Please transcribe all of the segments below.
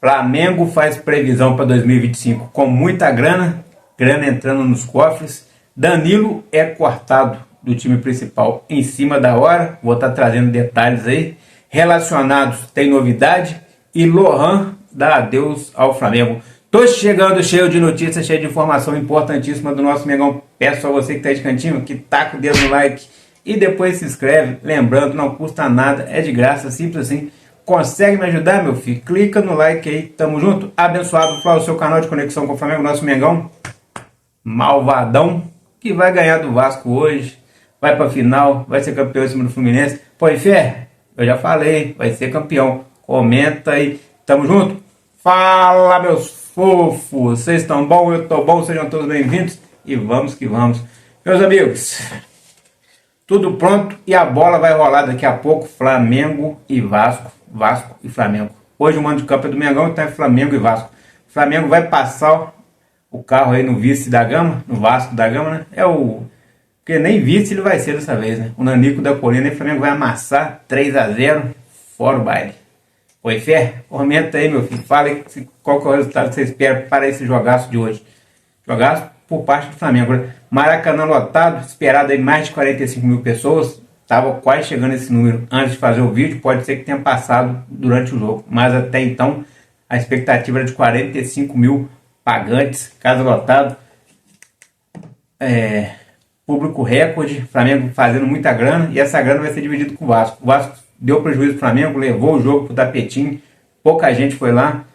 Flamengo faz previsão para 2025 com muita grana entrando nos cofres. Danilo é cortado do time principal em cima da hora. Vou estar trazendo detalhes aí. Relacionados tem novidade. E Lohan dá adeus ao Flamengo. Tô chegando cheio de notícias, cheio de informação importantíssima do nosso Mengão. Peço a você que tá de cantinho que taca o dedo no like e depois se inscreve. Lembrando, não custa nada, é de graça, simples assim. Consegue me ajudar, meu filho? Clica no like aí, tamo junto. Abençoado, Flá, o seu canal de conexão com o Flamengo, nosso Mengão. Malvadão, que vai ganhar do Vasco hoje. Vai pra final, vai ser campeão em cima do Fluminense. Põe fé? Eu já falei, vai ser campeão. Comenta aí, tamo junto. Fala, meus fofos, vocês estão bom? Eu tô bom, sejam todos bem-vindos. E vamos que vamos. Meus amigos, tudo pronto e a bola vai rolar daqui a pouco. Flamengo e Vasco. Vasco e Flamengo. Hoje o mando de campo é do Mengão, então é Flamengo e Vasco. O Flamengo vai passar o carro aí no vice da Gama, no Vasco da Gama, né? Porque nem vice ele vai ser dessa vez, né? O Nanico da Colina e o Flamengo vai amassar 3-0, fora o baile. Oi, fé? Comenta aí, meu filho. Fala aí qual que é o resultado que você espera para esse jogaço de hoje. Jogaço por parte do Flamengo. Maracanã lotado, esperado aí mais de 45 mil pessoas. Estava quase chegando esse número antes de fazer o vídeo. Pode ser que tenha passado durante o jogo. Mas até então, a expectativa era de 45 mil pagantes. Casa lotado. Público recorde. Flamengo fazendo muita grana. E essa grana vai ser dividida com o Vasco. O Vasco deu prejuízo do Flamengo. Levou o jogo pro tapetinho. Pouca gente foi lá.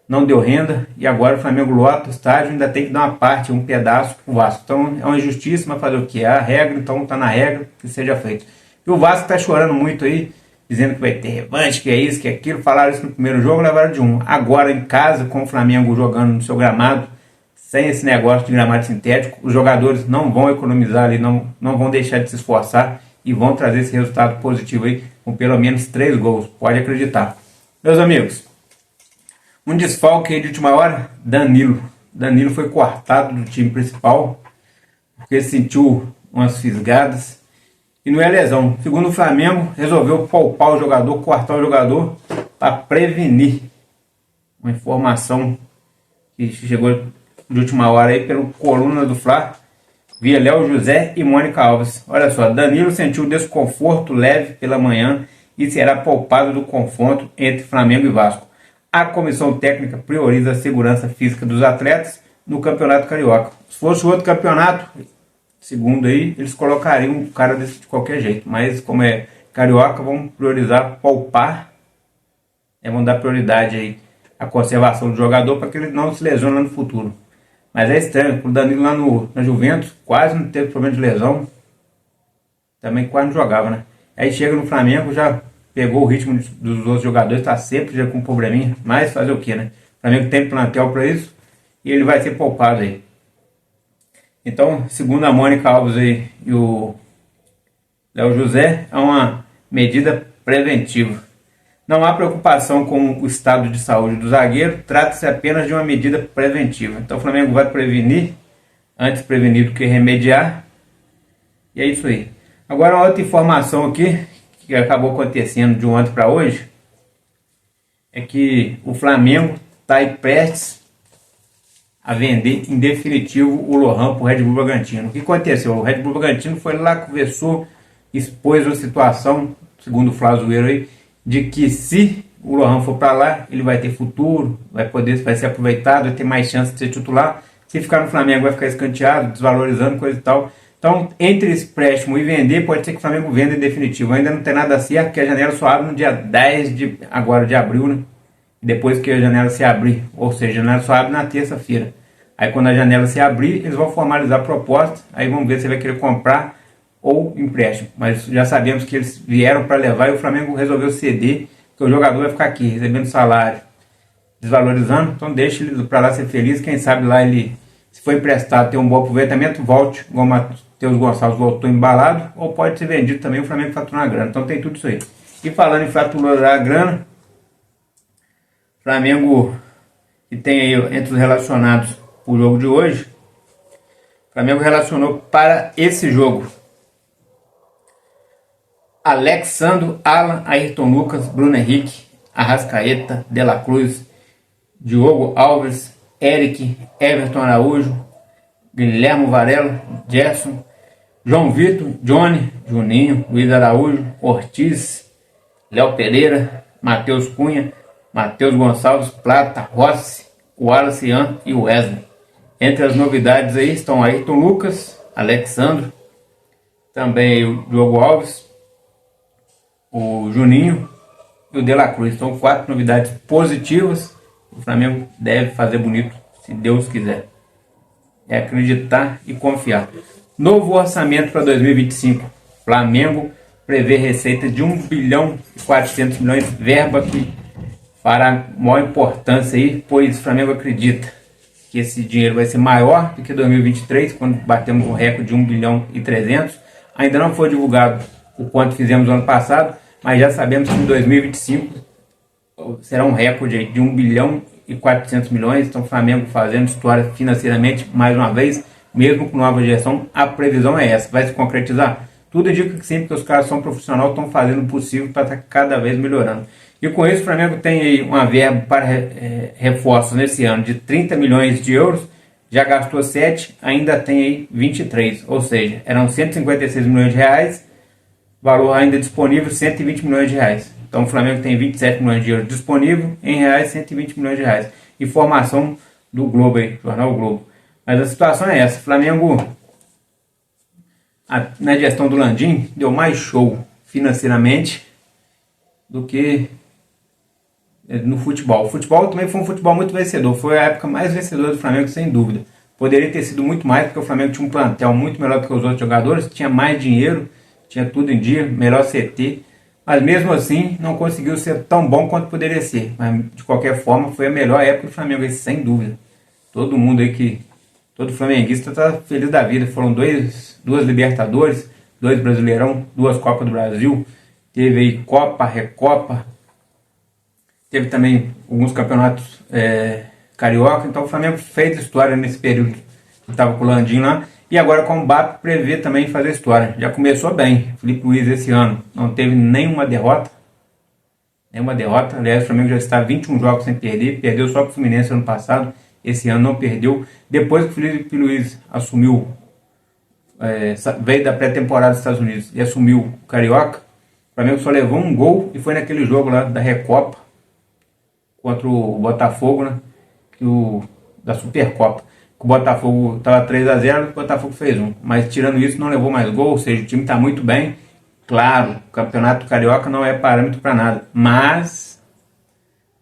Não deu renda. E agora o Flamengo lota o estádio. Ainda tem que dar uma parte, um pedaço pro Vasco. Então é uma injustiça, mas fazer o que? É a regra. Então tá na regra. Que seja feito. E o Vasco tá chorando muito aí, dizendo que vai ter revanche, que é isso, que é aquilo. Falaram isso no primeiro jogo, levaram de um. Agora em casa, com o Flamengo jogando no seu gramado, sem esse negócio de gramado sintético, os jogadores não vão economizar ali, não vão deixar de se esforçar e vão trazer esse resultado positivo aí, com pelo menos 3 gols. Pode acreditar. Meus amigos, um desfalque aí de última hora, Danilo. Danilo foi cortado do time principal, porque sentiu umas fisgadas. E não é lesão. Segundo o Flamengo, resolveu poupar o jogador, cortar o jogador para prevenir. Uma informação que chegou de última hora aí pelo coluna do Fla, via Léo José e Mônica Alves. Olha só, Danilo sentiu desconforto leve pela manhã e será poupado do confronto entre Flamengo e Vasco. A comissão técnica prioriza a segurança física dos atletas no Campeonato Carioca. Se fosse outro campeonato, segundo aí, eles colocariam um cara desse de qualquer jeito. Mas como é carioca, vão priorizar poupar. Vão dar prioridade aí à conservação do jogador para que ele não se lesione lá no futuro. Mas é estranho, o Danilo lá na Juventus quase não teve problema de lesão. Também quase não jogava, né? Aí chega no Flamengo, já pegou o ritmo dos outros jogadores, está sempre já com um probleminha. Mas fazer o que, né? O Flamengo tem plantel para isso e ele vai ser poupado aí. Então, segundo a Mônica Alves aí, e o Léo José, é uma medida preventiva. Não há preocupação com o estado de saúde do zagueiro, trata-se apenas de uma medida preventiva. Então o Flamengo vai prevenir, antes prevenir do que remediar, e é isso aí. Agora uma outra informação aqui, que acabou acontecendo de ontem para hoje, é que o Flamengo está aí prestes a vender em definitivo o Lohan para o Red Bull Bragantino. O que aconteceu? O Red Bull Bragantino foi lá, conversou, expôs a situação, segundo o Flazoeiro aí, de que se o Lohan for para lá, ele vai ter futuro, vai ser aproveitado, vai ter mais chance de ser titular. Se ficar no Flamengo, vai ficar escanteado, desvalorizando, coisa e tal. Então, entre esse empréstimo e vender, pode ser que o Flamengo venda em definitivo. Ainda não tem nada certo, porque a janela só abre no dia 10 de abril, né? Depois que a janela se abrir, ou seja, a janela só abre na terça-feira. Aí quando a janela se abrir, eles vão formalizar a proposta, aí vamos ver se ele vai querer comprar ou empréstimo. Mas já sabemos que eles vieram para levar e o Flamengo resolveu ceder, que o jogador vai ficar aqui, recebendo salário, desvalorizando, então deixa ele para lá ser feliz, quem sabe lá ele, se for emprestado, ter um bom aproveitamento, volte, igual o Matheus Gonçalves voltou embalado, ou pode ser vendido também, o Flamengo faturar a grana. Então tem tudo isso aí. E falando em faturar a grana, Flamengo, que tem aí entre os relacionados o jogo de hoje, o Flamengo relacionou para esse jogo Alexandro, Alan, Ayrton Lucas, Bruno Henrique, Arrascaeta, De La Cruz, Diogo Alves, Eric, Everton Araújo, Guilherme Varela, Gerson, João Vitor, Johnny, Juninho, Luiz Araújo, Ortiz, Léo Pereira, Matheus Cunha, Matheus Gonçalves, Plata, Rossi, Wallace Ian e Wesley. Entre as novidades aí estão Ayrton Lucas, Alexandro, também o Diogo Alves, o Juninho e o De La Cruz. São 4 novidades positivas. O Flamengo deve fazer bonito, se Deus quiser. É acreditar e confiar. Novo orçamento para 2025. Flamengo prevê receita de 1 bilhão e 400 milhões, verba que fará maior importância aí, pois o Flamengo acredita que esse dinheiro vai ser maior do que 2023, quando batemos um recorde de 1 bilhão e 300. Ainda não foi divulgado o quanto fizemos no ano passado, mas já sabemos que em 2025 será um recorde aí de 1 bilhão e 400 milhões. Então o Flamengo fazendo história financeiramente mais uma vez, mesmo com nova gestão. A previsão é essa, vai se concretizar? Tudo indica que sim, porque os caras são profissionais, estão fazendo o possível para estar cada vez melhorando. E com isso o Flamengo tem aí uma verba para reforços nesse ano de 30 milhões de euros, já gastou 7, ainda tem aí 23, ou seja, eram 156 milhões de reais, valor ainda disponível 120 milhões de reais. Então o Flamengo tem 27 milhões de euros disponível, em reais 120 milhões de reais. Informação do Globo aí, Jornal o Globo. Mas a situação é essa, o Flamengo na gestão do Landim deu mais show financeiramente do que no futebol. O futebol também foi um futebol muito vencedor, foi a época mais vencedora do Flamengo, sem dúvida. Poderia ter sido muito mais, porque o Flamengo tinha um plantel muito melhor do que os outros jogadores, tinha mais dinheiro, tinha tudo em dia, melhor CT, mas mesmo assim não conseguiu ser tão bom quanto poderia ser. Mas de qualquer forma foi a melhor época do Flamengo, sem dúvida. Todo mundo aí todo flamenguista está feliz da vida. Foram duas Libertadores, 2 Brasileirão, 2 Copas do Brasil, teve aí Copa, Recopa, teve também alguns campeonatos carioca. Então o Flamengo fez história nesse período que estava com o Landim lá. E agora com o BAP prevê também fazer história. Já começou bem. Felipe Luiz esse ano não teve nenhuma derrota. Aliás, o Flamengo já está 21 jogos sem perder. Perdeu só para o Fluminense ano passado. Esse ano não perdeu. Depois que o Felipe Luiz assumiu, veio da pré-temporada dos Estados Unidos e assumiu o Carioca, o Flamengo só levou um gol e foi naquele jogo lá da Recopa contra o Botafogo, né? Da Supercopa. O Botafogo estava 3-0, o Botafogo fez 1. Mas tirando isso, não levou mais gol, ou seja, o time está muito bem. Claro, o Campeonato Carioca não é parâmetro para nada, mas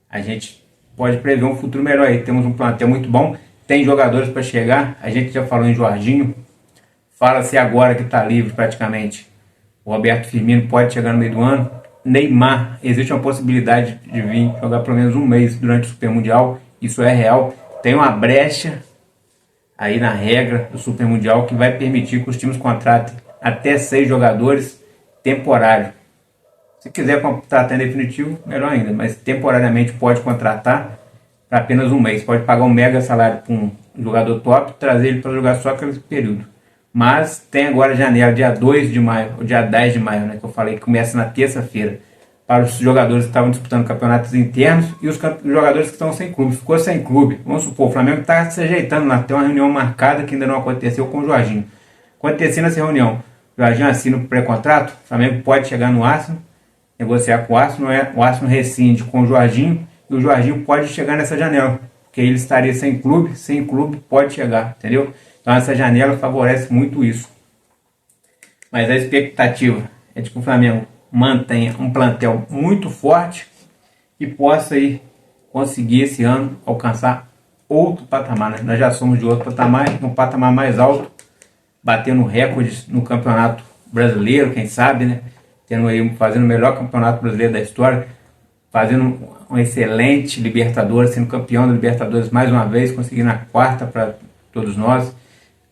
a gente pode prever um futuro melhor aí. Temos um plantel muito bom, tem jogadores para chegar. A gente já falou em Jorginho, fala-se agora que está livre praticamente. O Roberto Firmino pode chegar no meio do ano. Neymar, existe uma possibilidade de vir jogar pelo menos um mês durante o Super Mundial, isso é real. Tem uma brecha aí na regra do Super Mundial que vai permitir que os times contratem até 6 jogadores temporários. Se quiser contratar em definitivo, melhor ainda, mas temporariamente pode contratar para apenas um mês. Pode pagar um mega salário para um jogador top, trazer ele para jogar só aquele período. Mas tem agora a janela, dia 2 de maio, ou dia 10 de maio, né, que eu falei, que começa na terça-feira, para os jogadores que estavam disputando campeonatos internos e os jogadores que estão sem clube. Ficou sem clube. Vamos supor, o Flamengo está se ajeitando lá, tem uma reunião marcada que ainda não aconteceu com o Jorginho. Acontecendo essa reunião, o Jorginho assina o pré-contrato, o Flamengo pode chegar no Arsenal, negociar com o Arsenal, o Arsenal rescinde com o Jorginho e o Jorginho pode chegar nessa janela, porque ele estaria sem clube pode chegar, entendeu? Então essa janela favorece muito isso. Mas a expectativa é de que o Flamengo mantenha um plantel muito forte e possa aí conseguir esse ano alcançar outro patamar, né? Nós já somos de outro patamar, um patamar mais alto, batendo recordes no Campeonato Brasileiro, quem sabe, né? Fazendo o melhor Campeonato Brasileiro da história, fazendo um excelente Libertadores, sendo campeão da Libertadores mais uma vez, conseguindo a 4ª para todos nós,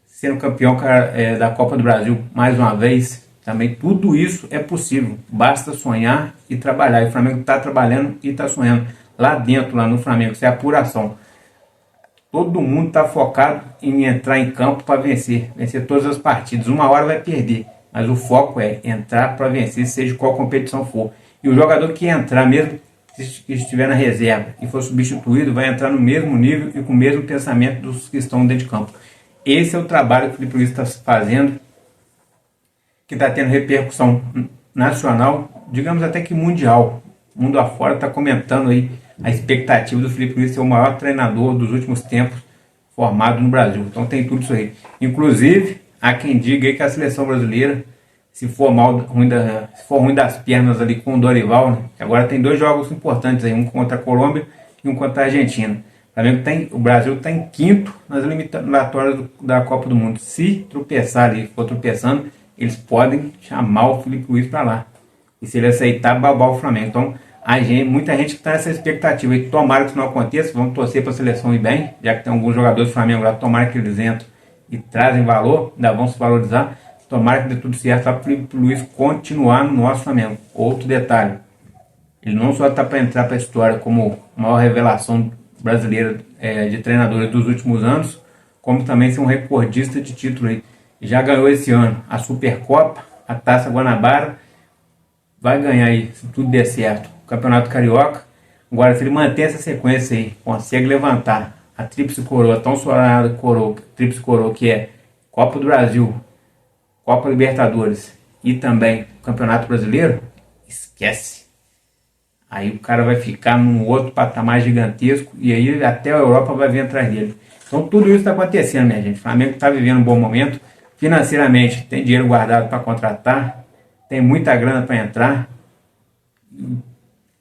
sendo campeão da Copa do Brasil mais uma vez. Também tudo isso é possível, basta sonhar e trabalhar. E o Flamengo está trabalhando e está sonhando. Lá dentro, lá no Flamengo, isso é apuração. Todo mundo está focado em entrar em campo para vencer todas as partidas. Uma hora vai perder, mas o foco é entrar para vencer, seja qual competição for. E o jogador que entrar, mesmo que estiver na reserva e for substituído, vai entrar no mesmo nível e com o mesmo pensamento dos que estão dentro de campo. Esse é o trabalho que o Filipe Luís está fazendo, que está tendo repercussão nacional, digamos até que mundial. O mundo afora está comentando aí a expectativa do Filipe Luís ser o maior treinador dos últimos tempos formado no Brasil. Então tem tudo isso aí. Inclusive, há quem diga aí que a seleção brasileira, se for ruim das pernas ali com o Dorival, né? Agora tem 2 jogos importantes aí, um contra a Colômbia e um contra a Argentina. O Brasil está em 5º nas eliminatórias da Copa do Mundo. Se tropeçar ali, for tropeçando, eles podem chamar o Filipe Luís para lá. E se ele aceitar, babar o Flamengo. Então, muita gente está nessa expectativa. E tomara que isso não aconteça. Vamos torcer para a seleção ir bem, já que tem alguns jogadores do Flamengo lá. Tomara que eles entram e trazem valor, ainda vão se valorizar. Tomara que dê tudo certo para o Filipe Luís continuar no nosso Flamengo. Outro detalhe, ele não só está para entrar para a história como a maior revelação brasileira de treinadores dos últimos anos, como também ser um recordista de título aí. Já ganhou esse ano a Supercopa, a Taça Guanabara, vai ganhar aí, se tudo der certo, o Campeonato Carioca. Agora, se ele manter essa sequência aí, consegue levantar a tríplice coroa, tão sonhada tríplice coroa, que é Copa do Brasil, Copa Libertadores e também o Campeonato Brasileiro, esquece. Aí o cara vai ficar num outro patamar gigantesco e aí até a Europa vai vir atrás dele. Então tudo isso está acontecendo, minha gente. O Flamengo está vivendo um bom momento. Financeiramente, tem dinheiro guardado para contratar, tem muita grana para entrar.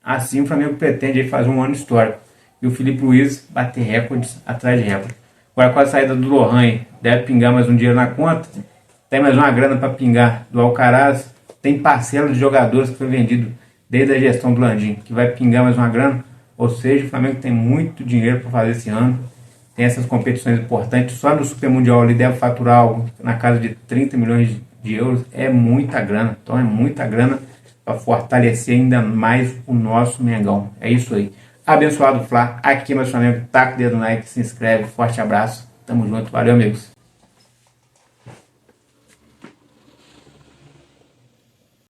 Assim o Flamengo pretende aí fazer um ano histórico. E o Filipe Luís bater recordes atrás de recordes. Agora com a saída do Lohan, deve pingar mais um dinheiro na conta. Tem mais uma grana para pingar do Alcaraz. Tem parcela de jogadores que foi vendido desde a gestão do Landim, que vai pingar mais uma grana. Ou seja, o Flamengo tem muito dinheiro para fazer esse ano. Tem essas competições importantes. Só no Super Mundial ele deve faturar algo na casa de 30 milhões de euros. É muita grana. Então é muita grana para fortalecer ainda mais o nosso Mengão. É isso aí. Abençoado Fla. Aqui é meu Flamengo. Taca o dedo no like, se inscreve. Forte abraço. Tamo junto. Valeu, amigos.